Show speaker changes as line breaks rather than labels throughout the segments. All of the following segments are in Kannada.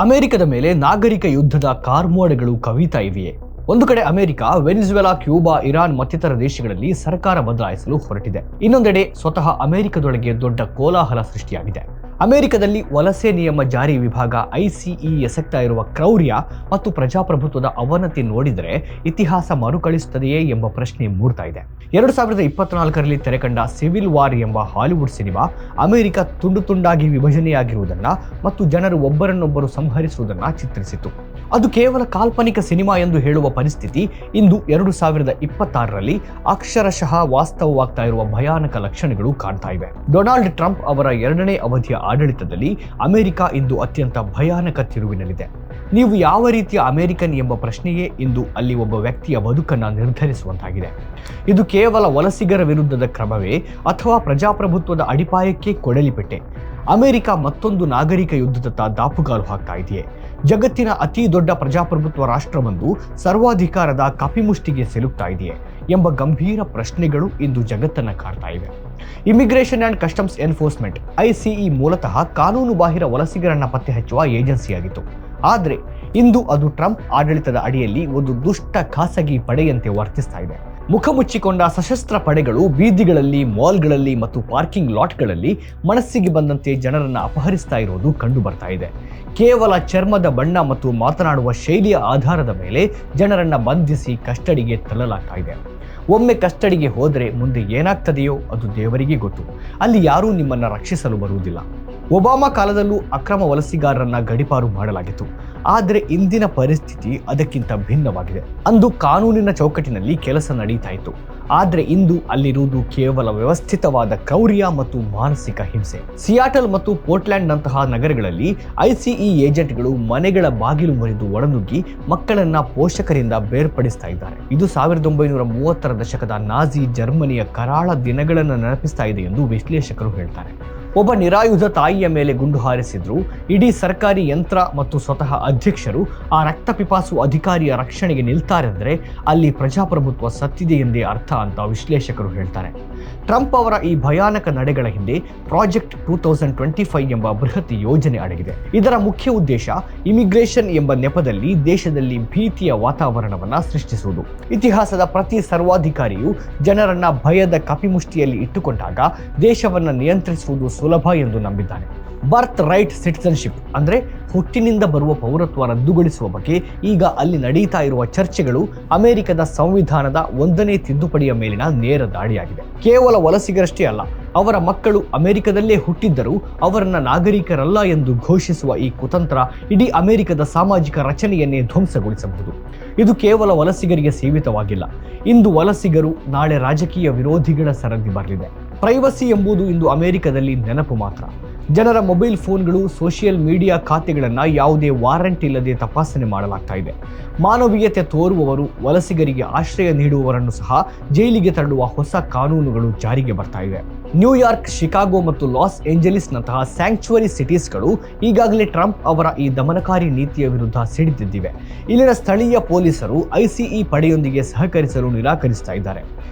ಅಮೆರಿಕದ ಮೇಲೆ ನಾಗರಿಕ ಯುದ್ಧದ ಕಾರ್ಮೋಡಗಳು ಕವಿತಾ ಇವೆಯೇ? ಒಂದು ಕಡೆ ಅಮೆರಿಕ ವೆನಿಜುವೆಲಾ, ಕ್ಯೂಬಾ, ಇರಾನ್ ಮತ್ತಿತರ ದೇಶಗಳಲ್ಲಿ ಸರ್ಕಾರ ಬದಲಾಯಿಸಲು ಹೊರಟಿದೆ. ಇನ್ನೊಂದೆಡೆ ಸ್ವತಃ ಅಮೆರಿಕದೊಳಗೆ ದೊಡ್ಡ ಕೋಲಾಹಲ ಸೃಷ್ಟಿಯಾಗಿದೆ. ಅಮೆರಿಕದಲ್ಲಿ ವಲಸೆ ನಿಯಮ ಜಾರಿ ವಿಭಾಗ ICE ಎಸಗ್ತಾ ಇರುವ ಕ್ರೌರ್ಯ ಮತ್ತು ಪ್ರಜಾಪ್ರಭುತ್ವದ ಅವನತಿ ನೋಡಿದರೆ ಇತಿಹಾಸ ಮರುಕಳಿಸುತ್ತದೆಯೇ ಎಂಬ ಪ್ರಶ್ನೆ ಮೂಡ್ತಾ ಇದೆ. 2024ರಲ್ಲಿ ತೆರೆಕಂಡ ಸಿವಿಲ್ ವಾರ್ ಎಂಬ ಹಾಲಿವುಡ್ ಸಿನಿಮಾ ಅಮೆರಿಕ ತುಂಡು ತುಂಡಾಗಿ ವಿಭಜನೆಯಾಗಿರುವುದನ್ನ ಮತ್ತು ಜನರು ಒಬ್ಬರನ್ನೊಬ್ಬರು ಸಂಹರಿಸುವುದನ್ನ ಚಿತ್ರಿಸಿತು. ಅದು ಕೇವಲ ಕಾಲ್ಪನಿಕ ಸಿನಿಮಾ ಎಂದು ಹೇಳುವ ಪರಿಸ್ಥಿತಿ ಇಂದು 2026ರಲ್ಲಿ ಅಕ್ಷರಶಃ ವಾಸ್ತವವಾಗ್ತಾ ಇರುವ ಭಯಾನಕ ಲಕ್ಷಣಗಳು ಕಾಣ್ತಾ ಇವೆ. ಡೊನಾಲ್ಡ್ ಟ್ರಂಪ್ ಅವರ 2ನೇ ಅವಧಿಯ ಆಡಳಿತದಲ್ಲಿ ಅಮೆರಿಕ ಇಂದು ಅತ್ಯಂತ ಭಯಾನಕ ತಿರುವಿನಲ್ಲಿದೆ. ನೀವು ಯಾವ ರೀತಿಯ ಅಮೆರಿಕನ್ ಎಂಬ ಪ್ರಶ್ನೆಯೇ ಇಂದು ಅಲ್ಲಿ ಒಬ್ಬ ವ್ಯಕ್ತಿಯ ಬದುಕನ್ನು ನಿರ್ಧರಿಸುವಂತಾಗಿದೆ. ಇದು ಕೇವಲ ವಲಸಿಗರ ವಿರುದ್ಧದ ಕ್ರಮವೇ ಅಥವಾ ಪ್ರಜಾಪ್ರಭುತ್ವದ ಅಡಿಪಾಯಕ್ಕೆ ಕೊಡಲಿಪೆಟ್ಟೆ? ಅಮೆರಿಕ ಮತ್ತೊಂದು ನಾಗರಿಕ ಯುದ್ಧದತ್ತ ದಾಪುಗಾಲು ಹಾಕ್ತಾ ಇದೆಯೇ? ಜಗತ್ತಿನ ಅತಿ ದೊಡ್ಡ ಪ್ರಜಾಪ್ರಭುತ್ವ ರಾಷ್ಟ್ರವೊಂದು ಸರ್ವಾಧಿಕಾರದ ಕಪಿಮುಷ್ಟಿಗೆ ಸಿಲುಕ್ತಾ ಇದೆಯೇ ಎಂಬ ಗಂಭೀರ ಪ್ರಶ್ನೆಗಳು ಇಂದು ಜಗತ್ತನ್ನು ಕಾಡ್ತಾ ಇವೆ. Immigration and customs enforcement ICE ಮೂಲತಃ ಕಾನೂನು ಬಾಹಿರ ವಲಸಿಗರನ್ನ ಪತ್ತೆ ಹಚ್ಚುವ ಏಜೆನ್ಸಿಯಾಗಿತ್ತು. ಆದರೆ ಇಂದು ಅದು ಟ್ರಂಪ್ ಆಡಳಿತದ ಅಡಿಯಲ್ಲಿ ಒಂದು ದುಷ್ಟ ಖಾಸಗಿ ಪಡೆಯಂತೆ ವರ್ತಿಸ್ತಾ ಇದೆ. ಮುಖ ಮುಚ್ಚಿಕೊಂಡ ಸಶಸ್ತ್ರ ಪಡೆಗಳು ಬೀದಿಗಳಲ್ಲಿ, ಮಾಲ್ಗಳಲ್ಲಿ ಮತ್ತು ಪಾರ್ಕಿಂಗ್ ಲಾಟ್ಗಳಲ್ಲಿ ಮನಸ್ಸಿಗೆ ಬಂದಂತೆ ಜನರನ್ನು ಅಪಹರಿಸ್ತಾ ಇರೋದು ಕಂಡು ಬರ್ತಾ ಇದೆ. ಕೇವಲ ಚರ್ಮದ ಬಣ್ಣ ಮತ್ತು ಮಾತನಾಡುವ ಶೈಲಿಯ ಆಧಾರದ ಮೇಲೆ ಜನರನ್ನ ಬಂಧಿಸಿ ಕಸ್ಟಡಿಗೆ ತಳ್ಳಲಾಗ್ತಾ ಇದೆ. ಒಮ್ಮೆ ಕಸ್ಟಡಿಗೆ ಹೋದರೆ ಮುಂದೆ ಏನಾಗ್ತದೆಯೋ ಅದು ದೇವರಿಗೆ ಗೊತ್ತು. ಅಲ್ಲಿ ಯಾರೂ ನಿಮ್ಮನ್ನು ರಕ್ಷಿಸಲು ಬರುವುದಿಲ್ಲ. ಒಬಾಮಾ ಕಾಲದಲ್ಲೂ ಅಕ್ರಮ ವಲಸಿಗಾರರನ್ನ ಗಡೀಪಾರು ಮಾಡಲಾಗಿತ್ತು. ಆದರೆ ಇಂದಿನ ಪರಿಸ್ಥಿತಿ ಅದಕ್ಕಿಂತ ಭಿನ್ನವಾಗಿದೆ. ಅಂದು ಕಾನೂನಿನ ಚೌಕಟ್ಟಿನಲ್ಲಿ ಕೆಲಸ ನಡೀತಾ ಇತ್ತು. ಆದರೆ ಇಂದು ಅಲ್ಲಿರುವುದು ಕೇವಲ ವ್ಯವಸ್ಥಿತವಾದ ಕ್ರೌರ್ಯ ಮತ್ತು ಮಾನಸಿಕ ಹಿಂಸೆ. ಸಿಯಾಟಲ್ ಮತ್ತು ಪೋರ್ಟ್ಲ್ಯಾಂಡ್ ನಂತಹ ನಗರಗಳಲ್ಲಿ ICE ಏಜೆಂಟ್ಗಳು ಮನೆಗಳ ಬಾಗಿಲು ಮುರಿದು ಒಳನುಗ್ಗಿ ಮಕ್ಕಳನ್ನ ಪೋಷಕರಿಂದ ಬೇರ್ಪಡಿಸ್ತಾ ಇದ್ದಾರೆ. ಇದು 1930ರ ದಶಕದ ನಾಜಿ ಜರ್ಮನಿಯ ಕರಾಳ ದಿನಗಳನ್ನು ನೆನಪಿಸ್ತಾ ಇದೆ ಎಂದು ವಿಶ್ಲೇಷಕರು ಹೇಳ್ತಾರೆ. ಒಬ್ಬ ನಿರಾಯುಧ ತಾಯಿಯ ಮೇಲೆ ಗುಂಡು ಹಾರಿಸಿದ್ರು ಇಡೀ ಸರ್ಕಾರಿ ಯಂತ್ರ ಮತ್ತು ಸ್ವತಃ ಅಧ್ಯಕ್ಷರು ಆ ರಕ್ತಪಿಪಾಸು ಅಧಿಕಾರಿಯ ರಕ್ಷಣೆಗೆ ನಿಲ್ತಾರೆಂದರೆ ಅಲ್ಲಿ ಪ್ರಜಾಪ್ರಭುತ್ವ ಸತ್ತಿದೆ ಎಂದೇ ಅರ್ಥ ಅಂತ ವಿಶ್ಲೇಷಕರು ಹೇಳ್ತಾರೆ. ಟ್ರಂಪ್ ಅವರ ಈ ಭಯಾನಕ ನಡೆಗಳ ಹಿಂದೆ ಪ್ರಾಜೆಕ್ಟ್ 2025 ಎಂಬ ಬೃಹತ್ ಯೋಜನೆ ಅಡಗಿದೆ. ಇದರ ಮುಖ್ಯ ಉದ್ದೇಶ ಇಮಿಗ್ರೇಷನ್ ಎಂಬ ನೆಪದಲ್ಲಿ ದೇಶದಲ್ಲಿ ಭೀತಿಯ ವಾತಾವರಣವನ್ನ ಸೃಷ್ಟಿಸುವುದು. ಇತಿಹಾಸದ ಪ್ರತಿ ಸರ್ವಾಧಿಕಾರಿಯು ಜನರನ್ನ ಭಯದ ಕಪಿಮುಷ್ಟಿಯಲ್ಲಿ ಇಟ್ಟುಕೊಂಡಾಗ ದೇಶವನ್ನ ನಿಯಂತ್ರಿಸುವುದು ಸುಲಭ ಎಂದು ನಂಬಿದ್ದಾನೆ. ಬರ್ತ್ ರೈಟ್ ಸಿಟಿಸನ್ಶಿಪ್ ಅಂದ್ರೆ ಹುಟ್ಟಿನಿಂದ ಬರುವ ಪೌರತ್ವ ರದ್ದುಗೊಳಿಸುವ ಬಗ್ಗೆ ಈಗ ಅಲ್ಲಿ ನಡೀತಾ ಇರುವ ಚರ್ಚೆಗಳು ಅಮೆರಿಕದ ಸಂವಿಧಾನದ 1ನೇ ತಿದ್ದುಪಡಿಯ ಮೇಲಿನ ನೇರ ದಾಳಿಯಾಗಿದೆ. ಕೇವಲ ವಲಸಿಗರಷ್ಟೇ ಅಲ್ಲ, ಅವರ ಮಕ್ಕಳು ಅಮೆರಿಕದಲ್ಲೇ ಹುಟ್ಟಿದ್ದರೂ ಅವರನ್ನ ನಾಗರಿಕರಲ್ಲ ಎಂದು ಘೋಷಿಸುವ ಈ ಕುತಂತ್ರ ಇಡೀ ಅಮೆರಿಕದ ಸಾಮಾಜಿಕ ರಚನೆಯನ್ನೇ ಧ್ವಂಸಗೊಳಿಸಬಹುದು. ಇದು ಕೇವಲ ವಲಸಿಗರಿಗೆ ಸೀಮಿತವಾಗಿಲ್ಲ. ಇಂದು ವಲಸಿಗರು ನಾಳೆ ರಾಜಕೀಯ ವಿರೋಧಿಗಳ ಸರದಿ ಬರಲಿದೆ. ಪ್ರೈವಸಿ ಎಂಬುದು ಇಂದು ಅಮೆರಿಕದಲ್ಲಿ ನೆನಪು ಮಾತ್ರ. ಜನರ ಮೊಬೈಲ್ ಫೋನ್ಗಳು, ಸೋಷಿಯಲ್ ಮೀಡಿಯಾ ಖಾತೆಗಳನ್ನು ಯಾವುದೇ ವಾರಂಟ್ ಇಲ್ಲದೆ ತಪಾಸಣೆ ಮಾಡಲಾಗ್ತಾ ಇದೆ. ಮಾನವೀಯತೆ ತೋರುವವರು, ವಲಸಿಗರಿಗೆ ಆಶ್ರಯ ನೀಡುವವರನ್ನು ಸಹ ಜೈಲಿಗೆ ತಳ್ಳುವ ಹೊಸ ಕಾನೂನುಗಳು ಜಾರಿಗೆ ಬರ್ತಾ ಇವೆ. ನ್ಯೂಯಾರ್ಕ್, ಶಿಕಾಗೋ ಮತ್ತು ಲಾಸ್ ಏಂಜಲೀಸ್ನಂತಹ ಸ್ಯಾಂಕ್ಚುವರಿ ಸಿಟೀಸ್ಗಳು ಈಗಾಗಲೇ ಟ್ರಂಪ್ ಅವರ ಈ ದಮನಕಾರಿ ನೀತಿಯ ವಿರುದ್ಧ ಸಿಡಿದಿದ್ದಿವೆ. ಇಲ್ಲಿನ ಸ್ಥಳೀಯ ಪೊಲೀಸರು ICE ಪಡೆಯೊಂದಿಗೆ ಸಹಕರಿಸಲು ನಿರಾಕರಿಸ್ತಾ ಇದ್ದಾರೆ.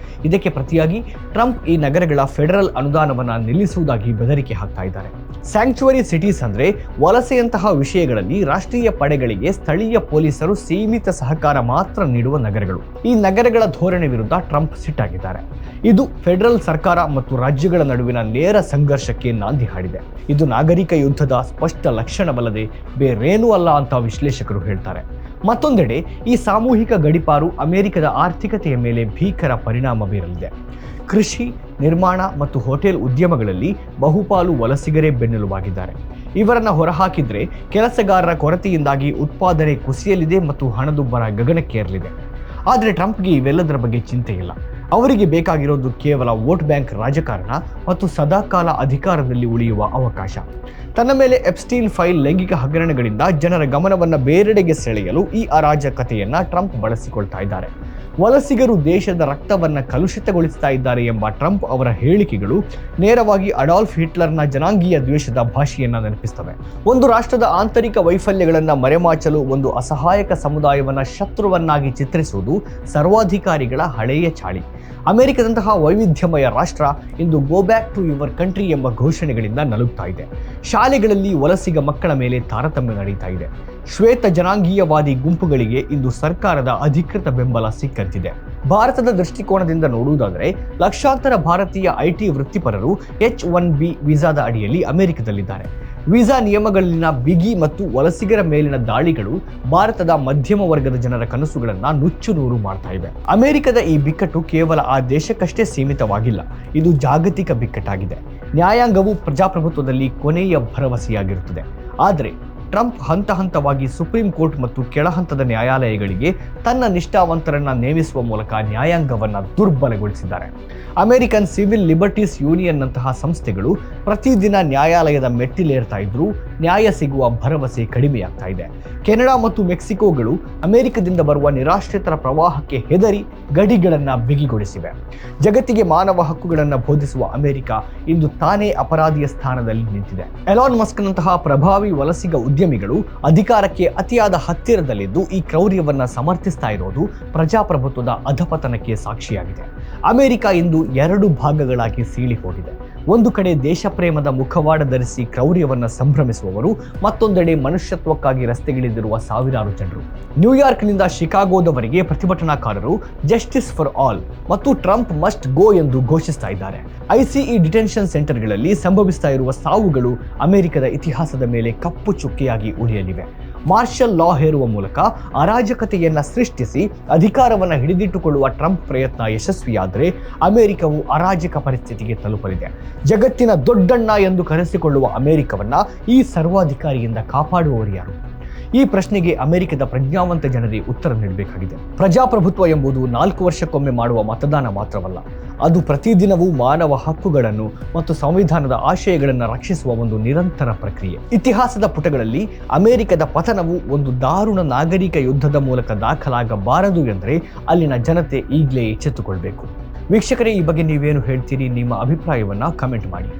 ಇದಕ್ಕೆ ಪ್ರತಿಯಾಗಿ ಟ್ರಂಪ್ ಈ ನಗರಗಳ ಫೆಡರಲ್ ಅನುದಾನವನ್ನು ನಿಲ್ಲಿಸುವುದಾಗಿ ಬೆದರಿಕೆ ಹಾಕ್ತಾ ಇದ್ದಾರೆ. ಸ್ಯಾಂಕ್ಚುವರಿ ಸಿಟೀಸ್ ಅಂದ್ರೆ ವಲಸೆಯಂತಹ ವಿಷಯಗಳಲ್ಲಿ ರಾಷ್ಟ್ರೀಯ ಪಡೆಗಳಿಗೆ ಸ್ಥಳೀಯ ಪೊಲೀಸರು ಸೀಮಿತ ಸಹಕಾರ ಮಾತ್ರ ನೀಡುವ ನಗರಗಳು. ಈ ನಗರಗಳ ಧೋರಣೆ ವಿರುದ್ಧ ಟ್ರಂಪ್ ಸಿಟ್ಟಾಗಿದ್ದಾರೆ. ಇದು ಫೆಡರಲ್ ಸರ್ಕಾರ ಮತ್ತು ರಾಜ್ಯಗಳ ನಡುವಿನ ನೇರ ಸಂಘರ್ಷಕ್ಕೆ ನಾಂದಿ ಹಾಡಿದೆ. ಇದು ನಾಗರಿಕ ಯುದ್ಧದ ಸ್ಪಷ್ಟ ಲಕ್ಷಣವಲ್ಲದೆ ಬೇರೇನೂ ಅಲ್ಲ ಅಂತ ವಿಶ್ಲೇಷಕರು ಹೇಳ್ತಾರೆ. ಮತ್ತೊಂದೆಡೆ ಈ ಸಾಮೂಹಿಕ ಗಡೀಪಾರು ಅಮೆರಿಕದ ಆರ್ಥಿಕತೆಯ ಮೇಲೆ ಭೀಕರ ಪರಿಣಾಮ ಬೀರಲಿದೆ. ಕೃಷಿ, ನಿರ್ಮಾಣ ಮತ್ತು ಹೋಟೆಲ್ ಉದ್ಯಮಗಳಲ್ಲಿ ಬಹುಪಾಲು ವಲಸಿಗರೇ ಬೆನ್ನೆಲುಬಾಗಿದ್ದಾರೆ. ಇವರನ್ನ ಹೊರಹಾಕಿದ್ರೆ ಕೆಲಸಗಾರರ ಕೊರತೆಯಿಂದಾಗಿ ಉತ್ಪಾದನೆ ಕುಸಿಯಲಿದೆ ಮತ್ತು ಹಣದುಬ್ಬರ ಗಗನಕ್ಕೇರಲಿದೆ. ಆದರೆ ಟ್ರಂಪ್ಗೆ ಇವೆಲ್ಲದರ ಬಗ್ಗೆ ಚಿಂತೆ ಇಲ್ಲ. ಅವರಿಗೆ ಬೇಕಾಗಿರೋದು ಕೇವಲ ವೋಟ್ ಬ್ಯಾಂಕ್ ರಾಜಕಾರಣ ಮತ್ತು ಸದಾಕಾಲ ಅಧಿಕಾರದಲ್ಲಿ ಉಳಿಯುವ ಅವಕಾಶ. ತನ್ನ ಮೇಲೆ ಎಪ್ಸ್ಟೀನ್ ಫೈಲ್ ಲೈಂಗಿಕ ಹಗರಣಗಳಿಂದ ಜನರ ಗಮನವನ್ನು ಬೇರೆಡೆಗೆ ಸೆಳೆಯಲು ಈ ಅರಾಜಕತೆಯನ್ನ ಟ್ರಂಪ್ ಬಳಸಿಕೊಳ್ತಾ ಇದ್ದಾರೆ. ವಲಸಿಗರು ದೇಶದ ರಕ್ತವನ್ನ ಕಲುಷಿತಗೊಳಿಸ್ತಾ ಇದ್ದಾರೆ ಎಂಬ ಟ್ರಂಪ್ ಅವರ ಹೇಳಿಕೆಗಳು ನೇರವಾಗಿ ಅಡಾಲ್ಫ್ ಹಿಟ್ಲರ್ನ ಜನಾಂಗೀಯ ದ್ವೇಷದ ಭಾಷೆಯನ್ನ ನೆನಪಿಸ್ತವೆ. ಒಂದು ರಾಷ್ಟ್ರದ ಆಂತರಿಕ ವೈಫಲ್ಯಗಳನ್ನು ಮರೆಮಾಚಲು ಒಂದು ಅಸಹಾಯಕ ಸಮುದಾಯವನ್ನ ಶತ್ರುವನ್ನಾಗಿ ಚಿತ್ರಿಸುವುದು ಸರ್ವಾಧಿಕಾರಿಗಳ ಹಳೆಯ ಚಾಳಿ. ಅಮೆರಿಕದಂತಹ ವೈವಿಧ್ಯಮಯ ರಾಷ್ಟ್ರ ಇಂದು go back to your country ಎಂಬ ಘೋಷಣೆಗಳಿಂದ ನಲುಗ್ತಾ ಇದೆ. ಶಾಲೆಗಳಲ್ಲಿ ವಲಸಿಗ ಮಕ್ಕಳ ಮೇಲೆ ತಾರತಮ್ಯ ನಡೀತಾ ಇದೆ. ಶ್ವೇತ ಜನಾಂಗೀಯವಾದಿ ಗುಂಪುಗಳಿಗೆ ಇಂದು ಸರ್ಕಾರದ ಅಧಿಕೃತ ಬೆಂಬಲ ಸಿಕ್ಕಂತಿದೆ. ಭಾರತದ ದೃಷ್ಟಿಕೋನದಿಂದ ನೋಡುವುದಾದರೆ ಲಕ್ಷಾಂತರ ಭಾರತೀಯ ಐಟಿ ವೃತ್ತಿಪರರು H-1B ವೀಸಾದ ಅಡಿಯಲ್ಲಿ ಅಮೆರಿಕದಲ್ಲಿದ್ದಾರೆ. ವೀಸಾ ನಿಯಮಗಳಲ್ಲಿನ ಬಿಗಿ ಮತ್ತು ವಲಸಿಗರ ಮೇಲಿನ ದಾಳಿಗಳು ಭಾರತದ ಮಧ್ಯಮ ವರ್ಗದ ಜನರ ಕನಸುಗಳನ್ನು ನುಚ್ಚುನೂರು ಮಾಡ್ತಾ ಇವೆ. ಅಮೆರಿಕದ ಈ ಬಿಕ್ಕಟ್ಟು ಕೇವಲ ಆ ದೇಶಕ್ಕಷ್ಟೇ ಸೀಮಿತವಾಗಿಲ್ಲ, ಇದು ಜಾಗತಿಕ ಬಿಕ್ಕಟ್ಟಾಗಿದೆ. ನ್ಯಾಯಾಂಗವು ಪ್ರಜಾಪ್ರಭುತ್ವದಲ್ಲಿ ಕೊನೆಯ ಭರವಸೆಯಾಗಿರುತ್ತದೆ. ಆದರೆ ಟ್ರಂಪ್ ಹಂತ ಹಂತವಾಗಿ ಸುಪ್ರೀಂ ಕೋರ್ಟ್ ಮತ್ತು ಕೆಳಹಂತದ ನ್ಯಾಯಾಲಯಗಳಿಗೆ ತನ್ನ ನಿಷ್ಠಾವಂತರನ್ನ ನೇಮಿಸುವ ಮೂಲಕ ನ್ಯಾಯಾಂಗವನ್ನು ದುರ್ಬಲಗೊಳಿಸಿದ್ದಾರೆ. ಅಮೆರಿಕನ್ ಸಿವಿಲ್ ಲಿಬರ್ಟೀಸ್ ಯೂನಿಯನ್ನಂತಹ ಸಂಸ್ಥೆಗಳು ಪ್ರತಿದಿನ ನ್ಯಾಯಾಲಯದ ಮೆಟ್ಟಿಲೇರ್ತಾ ಇದ್ರೂ ನ್ಯಾಯ ಸಿಗುವ ಭರವಸೆ ಕಡಿಮೆಯಾಗ್ತಾ ಇದೆ. ಕೆನಡಾ ಮತ್ತು ಮೆಕ್ಸಿಕೋಗಳು ಅಮೆರಿಕದಿಂದ ಬರುವ ನಿರಾಶ್ರಿತರ ಪ್ರವಾಹಕ್ಕೆ ಹೆದರಿ ಗಡಿಗಳನ್ನು ಬಿಗಿಗೊಳಿಸಿವೆ. ಜಗತ್ತಿಗೆ ಮಾನವ ಹಕ್ಕುಗಳನ್ನು ಬೋಧಿಸುವ ಅಮೆರಿಕ ಇಂದು ತಾನೇ ಅಪರಾಧಿಯ ಸ್ಥಾನದಲ್ಲಿ ನಿಂತಿದೆ. ಎಲಾನ್ ಮಸ್ಕ್ನಂತಹ ಪ್ರಭಾವಿ ವಲಸಿಗ ಉದ್ಯಮಿಗಳು ಅಧಿಕಾರಕ್ಕೆ ಅತಿಯಾದ ಹತ್ತಿರದಲ್ಲಿದ್ದು ಈ ಕ್ರೌರ್ಯವನ್ನ ಸಮರ್ಥಿಸ್ತಾ ಇರೋದು ಪ್ರಜಾಪ್ರಭುತ್ವದ ಅಧಪತನಕ್ಕೆ ಸಾಕ್ಷಿಯಾಗಿದೆ. ಅಮೆರಿಕ ಇಂದು ಎರಡು ಭಾಗಗಳಾಗಿ ಸೀಳಿ ಹೋಗಿದೆ. ಒಂದು ಕಡೆ ದೇಶಪ್ರೇಮದ ಮುಖವಾಡ ಧರಿಸಿ ಕ್ರೌರ್ಯವನ್ನ ಸಂಭ್ರಮಿಸುವವರು, ಮತ್ತೊಂದೆಡೆ ಮನುಷ್ಯತ್ವಕ್ಕಾಗಿ ರಸ್ತೆಗಿಳಿದಿರುವ ಸಾವಿರಾರು ಜನರು. ನ್ಯೂಯಾರ್ಕ್ನಿಂದ ಶಿಕಾಗೋದವರೆಗೆ ಪ್ರತಿಭಟನಾಕಾರರು ಜಸ್ಟಿಸ್ ಫಾರ್ ಆಲ್ ಮತ್ತು ಟ್ರಂಪ್ ಮಸ್ಟ್ ಗೋ ಎಂದು ಘೋಷಿಸ್ತಾ ಇದ್ದಾರೆ. ICE ಡಿಟೆನ್ಷನ್ ಸೆಂಟರ್ಗಳಲ್ಲಿ ಸಂಭವಿಸ್ತಾ ಇರುವ ಸಾವುಗಳು ಅಮೆರಿಕದ ಇತಿಹಾಸದ ಮೇಲೆ ಕಪ್ಪು ಚುಕ್ಕೆಯಾಗಿ ಉಳಿಯಲಿವೆ. ಮಾರ್ಷಲ್ ಲಾ ಹೇರುವ ಮೂಲಕ ಅರಾಜಕತೆಯನ್ನ ಸೃಷ್ಟಿಸಿ ಅಧಿಕಾರವನ್ನು ಹಿಡಿದಿಟ್ಟುಕೊಳ್ಳುವ ಟ್ರಂಪ್ ಪ್ರಯತ್ನ ಯಶಸ್ವಿಯಾದರೆ ಅಮೆರಿಕವು ಅರಾಜಕ ಪರಿಸ್ಥಿತಿಗೆ ತಲುಪಲಿದೆ. ಜಗತ್ತಿನ ದೊಡ್ಡಣ್ಣ ಎಂದು ಕರೆಸಿಕೊಳ್ಳುವ ಅಮೆರಿಕವನ್ನ ಈ ಸರ್ವಾಧಿಕಾರಿಯಿಂದ ಕಾಪಾಡುವವರು ಯಾರು? ಈ ಪ್ರಶ್ನೆಗೆ ಅಮೆರಿಕದ ಪ್ರಜ್ಞಾವಂತ ಜನರೇ ಉತ್ತರ ನೀಡಬೇಕಾಗಿದೆ. ಪ್ರಜಾಪ್ರಭುತ್ವ ಎಂಬುದು 4 ವರ್ಷಕ್ಕೊಮ್ಮೆ ಮಾಡುವ ಮತದಾನ ಮಾತ್ರವಲ್ಲ, ಅದು ಪ್ರತಿದಿನವೂ ಮಾನವ ಹಕ್ಕುಗಳನ್ನು ಮತ್ತು ಸಂವಿಧಾನದ ಆಶಯಗಳನ್ನು ರಕ್ಷಿಸುವ ಒಂದು ನಿರಂತರ ಪ್ರಕ್ರಿಯೆ. ಇತಿಹಾಸದ ಪುಟಗಳಲ್ಲಿ ಅಮೆರಿಕದ ಪತನವು ಒಂದು ದಾರುಣ ನಾಗರಿಕ ಯುದ್ಧದ ಮೂಲಕ ದಾಖಲಾಗಬಾರದು ಎಂದರೆ ಅಲ್ಲಿನ ಜನತೆ ಈಗಲೇ ಎಚ್ಚೆತ್ತುಕೊಳ್ಬೇಕು. ವೀಕ್ಷಕರೇ, ಈ ಬಗ್ಗೆ ನೀವೇನು ಹೇಳ್ತೀರಿ? ನಿಮ್ಮ ಅಭಿಪ್ರಾಯವನ್ನ ಕಮೆಂಟ್ ಮಾಡಿ.